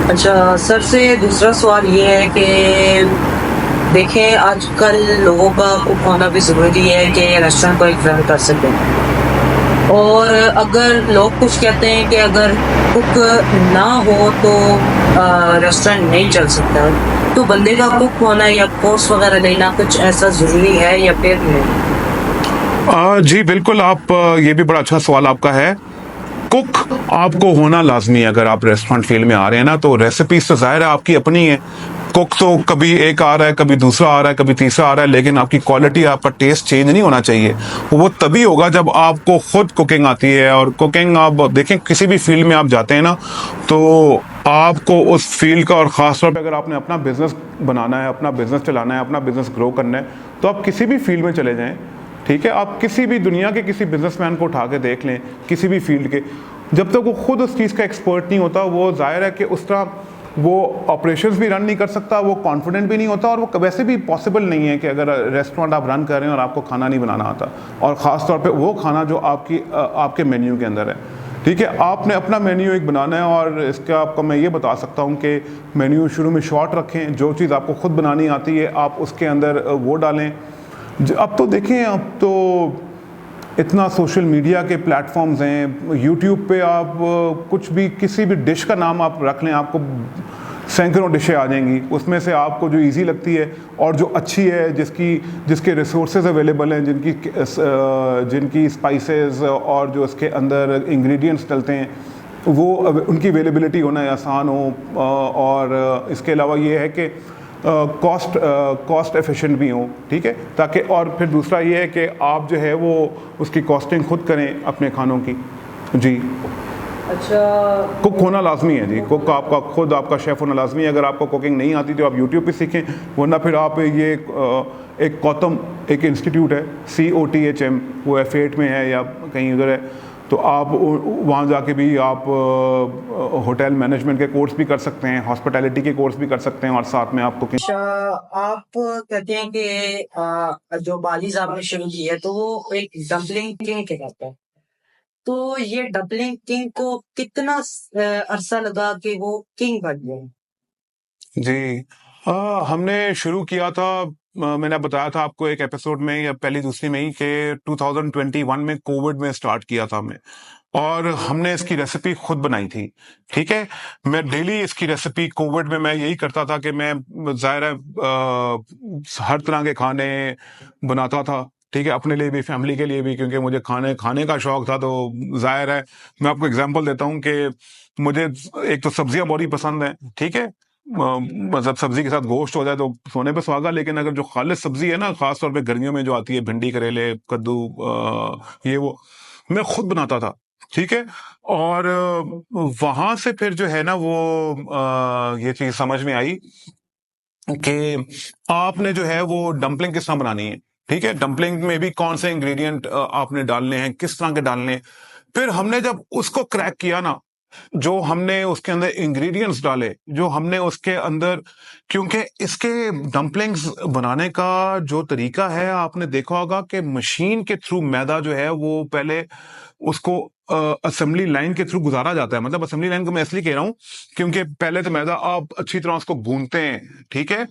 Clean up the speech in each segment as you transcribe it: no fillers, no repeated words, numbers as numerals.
अच्छा, सर से दूसरा सवाल ये है कि देखें आजकल लोगों का कुक होना भी ज़रूरी है कि रेस्टोरेंट को एक रन कर सकें। और अगर लोग कुछ कहते हैं कि अगर कुक ना हो तो रेस्टोरेंट नहीं चल सकता। तो बंदे का कुक होना या कोर्स वगैरह लेना कुछ ऐसा ज़रूरी है या फिर नहीं? जी बिल्कुल। आप ये भी बड़ा अच्छा सवाल आपका है। कुक आपको होना लाजमी है। अगर आप रेस्टोरेंट फील्ड में आ रहे हैं ना, तो रेसिपीज तो जाहिर है आपकी अपनी है। कुक तो कभी एक आ रहा है, कभी दूसरा आ रहा है, कभी तीसरा आ रहा है, लेकिन आपकी क्वालिटी, आपका टेस्ट चेंज नहीं होना चाहिए। वो तभी होगा जब आपको खुद कुकिंग आती है। और कुकिंग आप देखें, किसी भी फील्ड में आप जाते हैं ना, तो आपको उस फील्ड का, और ख़ासतौर पे अगर आपने अपना बिजनेस बनाना है, अपना बिजनेस चलाना है, अपना बिजनेस ग्रो करना है, तो आप किसी भी फील्ड में चले जाएं। ठीक है, आप किसी भी दुनिया के किसी बिजनेसमैन को उठा के देख लें, किसी भी फील्ड के, जब तक वो खुद उस चीज़ का एक्सपर्ट नहीं होता, वो जाहिर है कि उस तरह वो ऑपरेशंस भी रन नहीं कर सकता, वो कॉन्फिडेंट भी नहीं होता, और वो वैसे भी पॉसिबल नहीं है कि अगर रेस्टोरेंट आप रन कर रहे हैं और आपको खाना नहीं बनाना आता, और ख़ास तौर पे वो खाना जो आपके मेन्यू के अंदर है। ठीक है, आपने अपना मेन्यू एक बनाना है, और इसका आपको मैं ये बता सकता हूँ कि मेन्यू शुरू में शॉर्ट रखें। जो चीज़ आपको खुद बनानी आती है आप उसके अंदर वो डालें। अब तो देखें, अब तो इतना सोशल मीडिया के प्लेटफॉर्म्स हैं, यूट्यूब पे आप कुछ भी, किसी भी डिश का नाम आप रख लें, आपको सैकड़ों डिशें आ जाएंगी। उसमें से आपको जो इजी लगती है और जो अच्छी है, जिसके रिसोर्सेज अवेलेबल हैं, जिनकी स्पाइसेस और जो उसके अंदर इंग्रेडिएंट्स डलते हैं, वो उनकी अवेलेबिलिटी होना आसान हो। और इसके अलावा ये है कि कॉस्ट एफिशिएंट भी हो। ठीक है, ताकि, और फिर दूसरा ये है कि आप जो है वो उसकी कॉस्टिंग खुद करें अपने खानों की। जी, अच्छा। कुक होना लाजमी है। जी, कुक आपका खुद, आपका शेफ़ होना लाजमी है। अगर आपको कुकिंग नहीं आती तो आप यूट्यूब पे सीखें, वरना फिर आप ये एक गौतम एक इंस्टीट्यूट है, COTHM, वो F8 में है या कहीं उधर है, तो आप वहाँ जाके भी आप होटल मैनेजमेंट के कोर्स भी कर सकते हैं, हॉस्पिटैलिटी के कोर्स भी कर सकते हैं, और साथ में आप कुकिंग। अच्छा, आप कहते हैं कि जो बालीज आपने शुरू की है तो वो एक डम्पलिंग किंग कहलाता है। तो ये डम्पलिंग किंग को कितना अरसा लगा कि वो किंग बन गए? जी, हमने शुरू किया था, मैंने बताया था आपको एक एपिसोड में या पहली दूसरी में ही, कि 2021 में कोविड में स्टार्ट किया था हमने, और हमने इसकी रेसिपी खुद बनाई थी। ठीक है, मैं डेली इसकी रेसिपी, कोविड में मैं यही करता था कि मैं ज़ाहिर है हर तरह के खाने बनाता था। ठीक है, अपने लिए भी, फैमिली के लिए भी, क्योंकि मुझे खाने खाने का शौक था। तो ज़ाहिर है, मैं आपको एग्जांपल देता हूँ कि मुझे एक तो सब्जियां बड़ी पसंद हैं। ठीक है, मतलब सब्जी के साथ गोश्त हो जाए तो सोने पे सुहागा, लेकिन अगर जो खालिस सब्जी है ना, खास तौर पे गर्मियों में जो आती है, भिंडी, करेले, कद्दू, ये वो मैं खुद बनाता था। ठीक है, और वहां से फिर जो है ना वो ये चीज समझ में आई कि आपने जो है वो डंपलिंग किस तरह बनानी है। ठीक है, डंपलिंग में भी कौन से इंग्रेडिएंट आपने डालने हैं, किस तरह के डालने हैं। फिर हमने जब उसको क्रैक किया ना, जो हमने उसके अंदर इंग्रेडिएंट्स डाले, जो हमने उसके अंदर, क्योंकि इसके डंपलिंग्स बनाने का जो तरीका है, आपने देखा होगा कि मशीन के थ्रू मैदा जो है वो पहले उसको असेंबली लाइन के थ्रू गुजारा जाता है। मतलब असेंबली लाइन को मैं इसलिए कह रहा हूं क्योंकि पहले तो मैदा आप अच्छी तरह उसको भूनते हैं। ठीक है,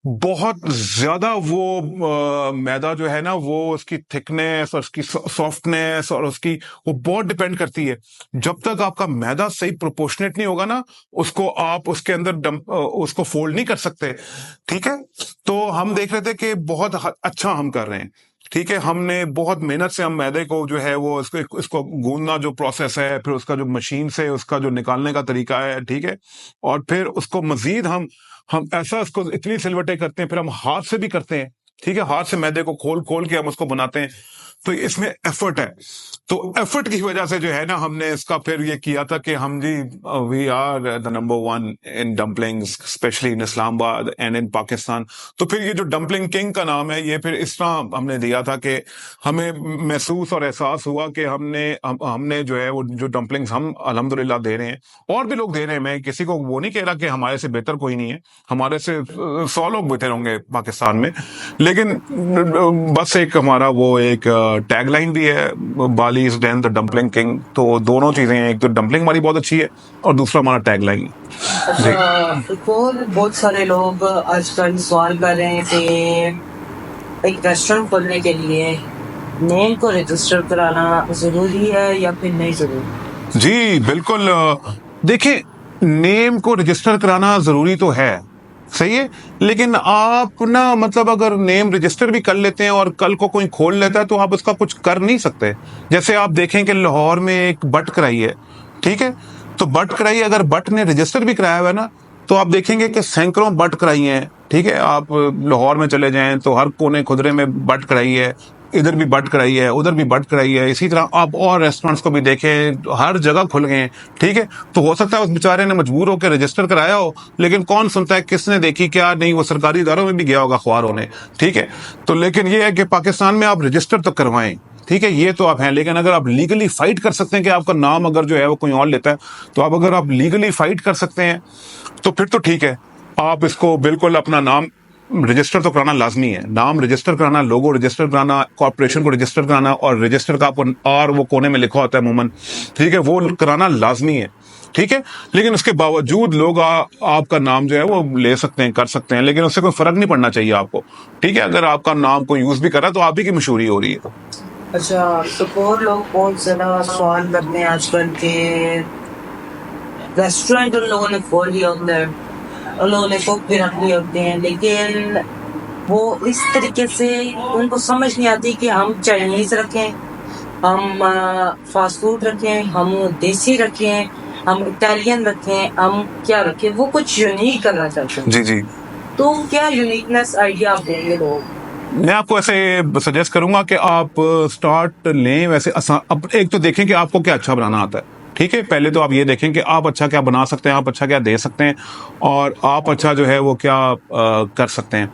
बहुत ज्यादा वो मैदा जो है ना, वो उसकी थिकनेस और उसकी सॉफ्टनेस और उसकी, वो बहुत डिपेंड करती है। जब तक आपका मैदा सही प्रोपोर्शनेट नहीं होगा ना, उसको आप उसके अंदर उसको फोल्ड नहीं कर सकते। ठीक है, तो हम देख रहे थे कि बहुत अच्छा हम कर रहे हैं। ठीक है, हमने बहुत मेहनत से हम मैदे को जो है वो इसको गूंदना जो प्रोसेस है, फिर उसका जो मशीन से उसका जो निकालने का तरीका है। ठीक है, और फिर उसको मजीद हम ऐसा उसको इतनी सिलवटें करते हैं, फिर हम हाथ से भी करते हैं। ठीक है, हाथ से मैदे को खोल खोल के हम उसको बनाते हैं। तो इसमें एफर्ट है। तो एफर्ट की वजह से जो है ना, हमने इसका फिर ये किया था कि हम जी, we are the number one in dumplings, specially in Islamabad and in Pakistan. तो फिर ये जो डम्पलिंग किंग का नाम है, ये फिर इस तरह हमने दिया था कि हमें महसूस और एहसास हुआ कि हमने जो है वो जो डम्पलिंग्स हम अल्हम्दुलिल्लाह दे रहे हैं, और भी लोग दे रहे हैं। मैं किसी को वो नहीं कह रहा कि हमारे से बेहतर कोई नहीं है, हमारे से 100 लोग बेहतर होंगे पाकिस्तान में, लेकिन बस एक हमारा वो एक टैगलाइन भी है, Bali is then the dumpling king. तो दोनों चीजें हैं, एक तो डम्पलिंग हमारी बहुत अच्छी है और दूसरा हमारा टैगलाइन। जी अच्छा, एक और बहुत सारे लोग आजकल सवाल कर रहे हैं कि एक रेस्टोरेंट खोलने के लिए नेम को रजिस्टर कराना जरूरी है या फिर नहीं जरूरी? जी बिल्कुल। देखिए, नेम को रजिस्टर कराना जरूरी तो है, सही है, लेकिन आप ना मतलब अगर नेम रजिस्टर भी कर लेते हैं और कल को कोई खोल लेता है तो आप उसका कुछ कर नहीं सकते। जैसे आप देखें कि लाहौर में एक बट कराई है, ठीक है, तो बट कराई, अगर बट ने रजिस्टर भी कराया हुआ है ना, तो आप देखेंगे कि सैकड़ों बट कराई हैं, ठीक है। आप लाहौर में चले जाएं तो हर कोने खुदरे में बट कराई है, इधर भी बट कराई है, उधर भी बट कराई है। इसी तरह आप और रेस्टोरेंट्स को भी देखें, हर जगह खुल गए हैं, ठीक है। तो हो सकता है उस बेचारे ने मजबूर होकर रजिस्टर कराया हो, लेकिन कौन सुनता है, किसने देखी क्या नहीं, वो सरकारी इदारों में भी गया होगा अखबार होने, ठीक है। तो लेकिन ये है कि पाकिस्तान में आप रजिस्टर तो करवाएं, ठीक है, ये तो आप हैं। लेकिन अगर आप लीगली फाइट कर सकते हैं कि आपका नाम अगर जो है वो कोई और लेता है, तो अगर आप लीगली फाइट कर सकते हैं तो फिर तो ठीक है, आप इसको बिल्कुल अपना नाम रजिस्टर तो कराना लाजमी है। नाम रजिस्टर कराना, लोगो रजिस्टर कराना, कॉर्पोरेशन को रजिस्टर कराना, और रजिस्टर का और वो कोने में लिखा होता है अमूमन, ठीक है, वो कराना लाजमी है, ठीक है। लेकिन उसके बावजूद लोग आपका नाम जो है वो ले सकते हैं, कर सकते हैं, लेकिन उससे कोई फर्क नहीं पड़ना चाहिए आपको, ठीक है। अगर आपका नाम कोई यूज भी कर रहा है तो आप ही की मशहूरी हो रही है। अच्छा, तो और लोग बहुत ज्यादा सवाल करते हैं आजकल के रेस्टोरेंट उन लोगों ने खोल लिया होता है, उन लोगों ने कुक भी रख लिए होते हैं, लेकिन वो इस तरीके से उनको समझ नहीं आती कि हम चाइनीज रखें, हम फास्ट फूड रखें, हम देसी रखें, हम इटालियन रखें, हम क्या रखें, वो कुछ यूनिक करना चाहते हैं। जी जी, तो क्या यूनिकनेस आइडिया आप देंगे लोग? मैं आपको ऐसे सजेस्ट करूंगा कि आप स्टार्ट लें वैसे आसान। अब एक तो देखें कि आपको क्या अच्छा बनाना आता है, ठीक है। पहले तो आप ये देखें कि आप अच्छा क्या बना सकते हैं, आप अच्छा क्या दे सकते हैं, और आप अच्छा जो है वो क्या कर सकते हैं।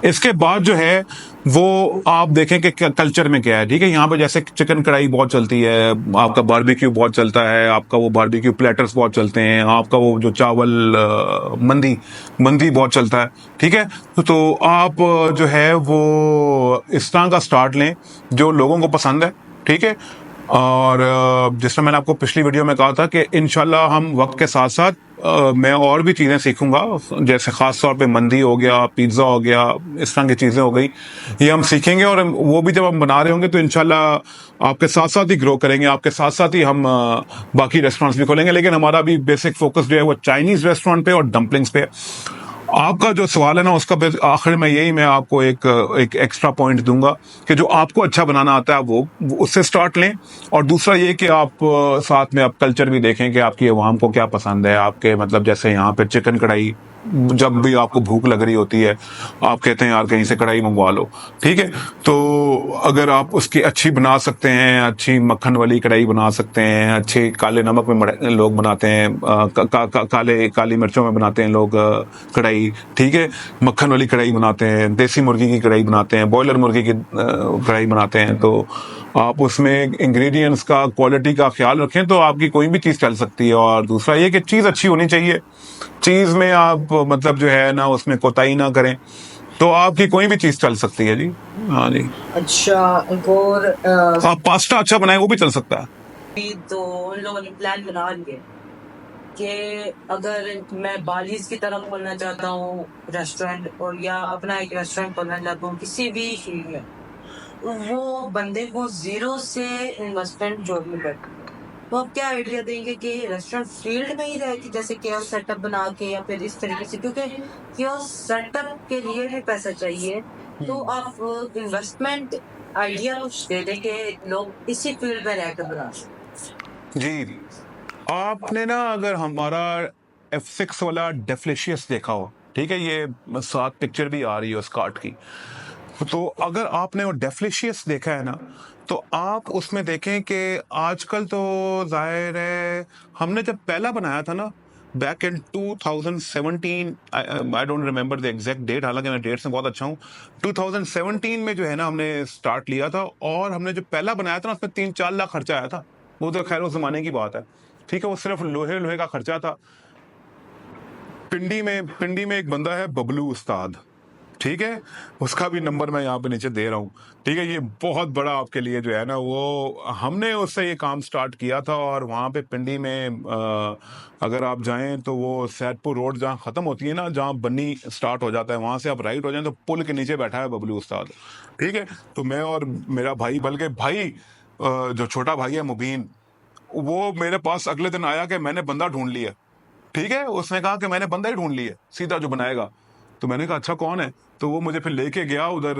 इसके बाद जो है वो आप देखें कि कल्चर में क्या है, ठीक है। यहाँ पे जैसे चिकन कढ़ाई बहुत चलती है, आपका बारबेक्यू बहुत चलता है, आपका वो बारबेक्यू प्लेटर्स बहुत चलते हैं, आपका वो जो चावल मंदी मंदी बहुत चलता है, ठीक है। तो आप जो है वो इस तरह का स्टार्ट लें जो लोगों को पसंद है, ठीक है। और जिस तरह मैंने आपको पिछली वीडियो में कहा था कि इंशाल्लाह हम वक्त के साथ साथ मैं और भी चीज़ें सीखूंगा, जैसे ख़ास तौर पे मंदी हो गया, पिज़्ज़ा हो गया, इस तरह की चीज़ें हो गई, ये हम सीखेंगे। और वो भी जब हम बना रहे होंगे तो इंशाल्लाह आपके साथ साथ ही ग्रो करेंगे, आपके साथ साथ ही हम बाकी रेस्टोरेंट्स भी खोलेंगे। लेकिन हमारा भी बेसिक फोकस जो है वो चाइनीज़ रेस्टोरेंट पे और डम्पलिंग्स पे। आपका जो सवाल है ना, उसका आखिर में यही मैं आपको एक एक्स्ट्रा पॉइंट दूंगा कि जो आपको अच्छा बनाना आता है वो उससे स्टार्ट लें। और दूसरा ये कि आप साथ में आप कल्चर भी देखें कि आपकी अवाम को क्या पसंद है। आपके मतलब जैसे यहाँ पे चिकन कढ़ाई, जब भी आपको भूख लग रही होती है आप कहते हैं यार कहीं से कढ़ाई मंगवा लो, ठीक है। तो अगर आप उसकी अच्छी बना सकते हैं, अच्छी मक्खन वाली कढ़ाई बना सकते हैं, अच्छे काले नमक में लोग बनाते हैं, काली मिर्चों में बनाते हैं लोग कढ़ाई, ठीक है, मक्खन वाली कढ़ाई बनाते हैं, देसी मुर्गी की कढ़ाई बनाते हैं, बॉयलर मुर्गी की कढ़ाई बनाते हैं। तो आप उसमें इंग्रेडिएंट्स का, क्वालिटी का ख्याल रखें तो आपकी कोई भी चीज़ चल सकती है। और दूसरा ये कि चीज़ अच्छी होनी चाहिए, चीज़ में आप मतलब जो है ना उसमें कोताही ना करें, तो आपकी कोई भी चीज़ चल सकती है जी। हाँ जी, अच्छा, एक और आप पास्ता अच्छा बनाए वो भी चल सकता है। तो उन लोगों ने प्लान बना लिए कि अगर मैं बालीज की तरफ खोलना चाहता हूँ रेस्टोरेंट, और या अपना एक रेस्टोरेंट खोलना चाहता हूँ किसी भी फील्ड में, वो बंदे को जीरो से इन्वेस्टमेंट जोड़नी पड़ती है। तो आप क्या आइडिया देंगे कि रेस्टोरेंट फील्ड में ही रहे कि जैसे केओस सेटअप बना के या फिर इस तरीके से, क्योंकि केओस सेटअप के लिए भी पैसा चाहिए। तो आप इन्वेस्टमेंट आइडिया कुछ दे दें कि लोग इसी फील्ड में रहकर बना सकें। जी, आपने ना अगर हमारा F6 वाला डेफिलिशियस देखा हो, ठीक है, ये साथ पिक्चर भी आ रही है उस कार्ट की, तो अगर आपने वो डेफिलिशियस देखा है ना, तो आप उसमें देखें कि आजकल तो जाहिर है हमने जब पहला बनाया था ना back in 2017, I don't remember the exact date, हालांकि मैं डेट से बहुत अच्छा हूँ। 2017 में जो है ना हमने स्टार्ट लिया था, और हमने जो पहला बनाया था ना उसमें 3-4 लाख खर्चा आया था। वो तो खैर उस जमाने की बात है, ठीक है, वो सिर्फ लोहे लोहे का खर्चा था। पिंडी में एक बंदा है बबलू उस्ताद, ठीक है, उसका भी नंबर मैं यहाँ पे नीचे दे रहा हूँ। ठीक है, ये बहुत बड़ा आपके लिए जो है ना, वो हमने उससे ये काम स्टार्ट किया था। और वहाँ पे पिंडी में अगर आप जाएं तो वो सैदपुर रोड जहाँ ख़त्म होती है ना, जहाँ बन्नी स्टार्ट हो जाता है, वहाँ से आप राइट हो जाएं तो पुल के नीचे बैठा है बबलू उस्ताद। ठीक है, तो मैं और मेरा भाई, बल्कि भाई जो छोटा भाई है मुबीन, वो मेरे पास अगले दिन आया कि मैंने बंदा ढूंढ लिया। ठीक है, उसने कहा कि मैंने बंदा ही ढूंढ लिया सीधा जो बनाएगा। तो मैंने कहा अच्छा कौन है? तो वो मुझे फिर लेके गया उधर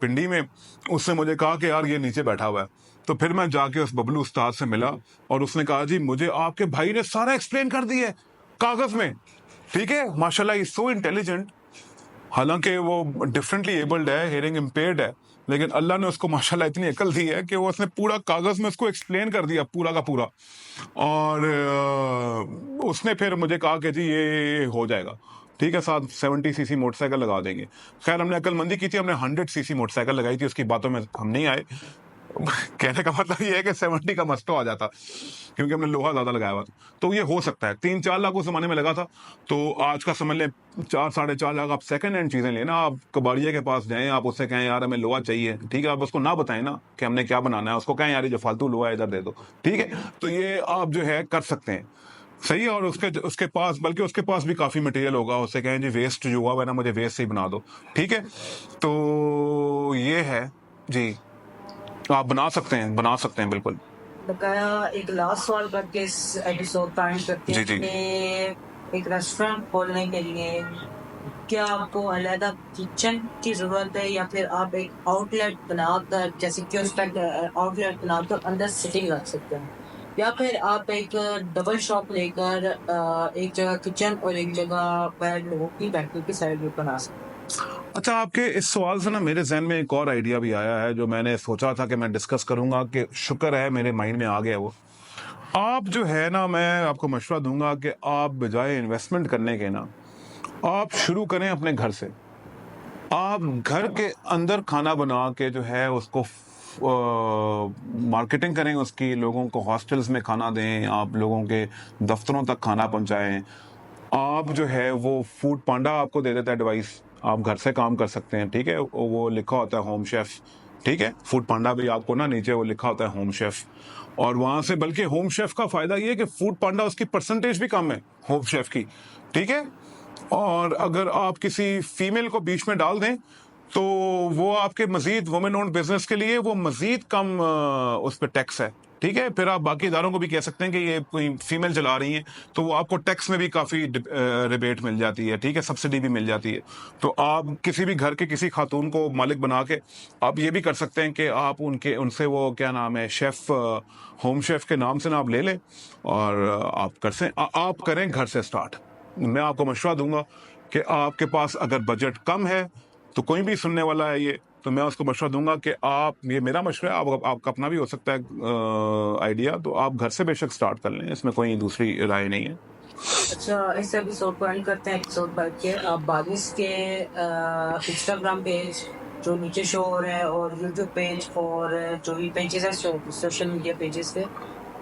पिंडी में। उसने मुझे कहा कि यार ये नीचे बैठा हुआ है। तो फिर मैं जाके उस बबलू उस्ताद से मिला और उसने कहा जी मुझे आपके भाई ने सारा एक्सप्लेन कर दिया है कागज में। ठीक है, माशाल्लाह इज सो इंटेलिजेंट। हालांकि वो डिफरेंटली एबल्ड है, हेयरिंग इम्पेयर्ड है, लेकिन अल्लाह ने उसको माशाल्लाह इतनी अकल दी है कि वो उसने पूरा कागज में उसको एक्सप्लेन कर दिया पूरा का पूरा। और उसने फिर मुझे कहा कि जी ये हो जाएगा। ठीक है, साथ 70 सीसी मोटरसाइकिल लगा देंगे। खैर हमने अकलमंदी की थी, हमने 100 सीसी मोटरसाइकिल लगाई थी, उसकी बातों में हम नहीं आए। कहने का मतलब ये है कि 70 का मस्त तो आ जाता, क्योंकि हमने लोहा ज्यादा लगाया हुआ था। तो ये हो सकता है 3-4 लाख उस जमाने में लगा था। तो आज का समझ लें 4-4.5 लाख आप सेकंड हैंड चीजें लेना, आप कबाड़िया के पास जाएं, आप उससे कहें यार हमें लोहा चाहिए। ठीक है, आप उसको ना बताएं ना कि हमने क्या बनाना है, उसको कहें यार ये जो फालतू लोहा है इधर दे दो। ठीक है, तो ये आप जो है कर सकते हैं। सही है, और उसके उसके पास, बल्कि उसके पास भी काफी मटेरियल होगा, उससे कहें जी वेस्ट जो हुआ है ना मुझे वेस्ट से ही बना दो। ठीक है, तो ये है जी, आप बना सकते हैं बिल्कुल। बकाया एक लास्ट सवाल करके इस एपिसोड का एंड करते जी हैं जी। कि एक रेस्टोरेंट खोलने के लिए क्या आपको अलहदा किचन की जरूरत है, या फिर आप एक आउटलेट बनाकर जैसे कियोस्क आउटलेट बनाकर अंदर सिटिंग रख सकते हैं, या फिर आप एक डबल शॉप लेकर एक जगह किचन और एक जगह पर लोगों की बैठने की साइड में बना सकते हैं। अच्छा, आपके इस सवाल से ना मेरे जहन में एक और आइडिया भी आया है जो मैंने सोचा था कि मैं डिस्कस करूंगा, कि शुक्र है मेरे माइंड में आ गया वो। आप जो है ना, मैं आपको मशवरा दूंगा कि आप बजाय इन्वेस्टमेंट करने के ना, आप शुरू करें अपने घर से। आप घर के अंदर खाना बना के जो है उसको मार्केटिंग करें उसकी, लोगों को हॉस्टल्स में खाना दें, आप लोगों के दफ्तरों तक खाना पहुंचाएं। आप जो है वो फूड पांडा आपको दे देता है डिवाइस, आप घर से काम कर सकते हैं। ठीक है, वो लिखा होता है होम शेफ। ठीक है, फूड पांडा भी आपको ना नीचे वो लिखा होता है होम शेफ। और वहां से, बल्कि होम शेफ का फायदा ये है कि फूड पांडा उसकी परसेंटेज भी कम है होम शेफ की। ठीक है, और अगर आप किसी फीमेल को बीच में डाल दें तो वो आपके मजीद वुमेन ओन्ड बिजनेस के लिए वो मजीद कम उस पर टैक्स है। ठीक है, फिर आप बाकी इदारों को भी कह सकते हैं कि ये कोई फीमेल चला रही हैं, तो वो आपको टैक्स में भी काफी रिबेट मिल जाती है। ठीक है, सब्सिडी भी मिल जाती है। तो आप किसी भी घर के किसी खातून को मालिक बना के आप ये भी कर सकते हैं कि आप उनसे वो क्या नाम है शेफ, होम शेफ के नाम से ना आप ले लें, और आप आप करें घर से स्टार्ट। मैं आपको मशवरा दूंगा कि आपके पास अगर बजट कम है, तो कोई भी सुनने वाला है ये, तो मैं उसको मशवरा दूंगा कि आप, ये मेरा मशवरा है, आपका अपना भी हो सकता है आइडिया, तो आप घर से बेशक स्टार्ट कर लें, इसमें कोई दूसरी राय नहीं है। अच्छा, इस एपिसोड को एंड करते हैं। एपिसोड पर के आप बारिश के इंस्टाग्राम पेज जो नीचे शो हो रहे हैं और यूट्यूब पेज और जो भी पेजेस है सोशल मीडिया पेजेस पे,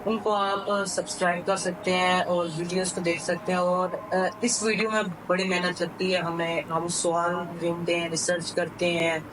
उनको आप सब्सक्राइब कर सकते हैं और वीडियोस को देख सकते हैं। और इस वीडियो में बड़ी मेहनत लगती है, हम सवाल ढूंढते हैं, रिसर्च करते हैं,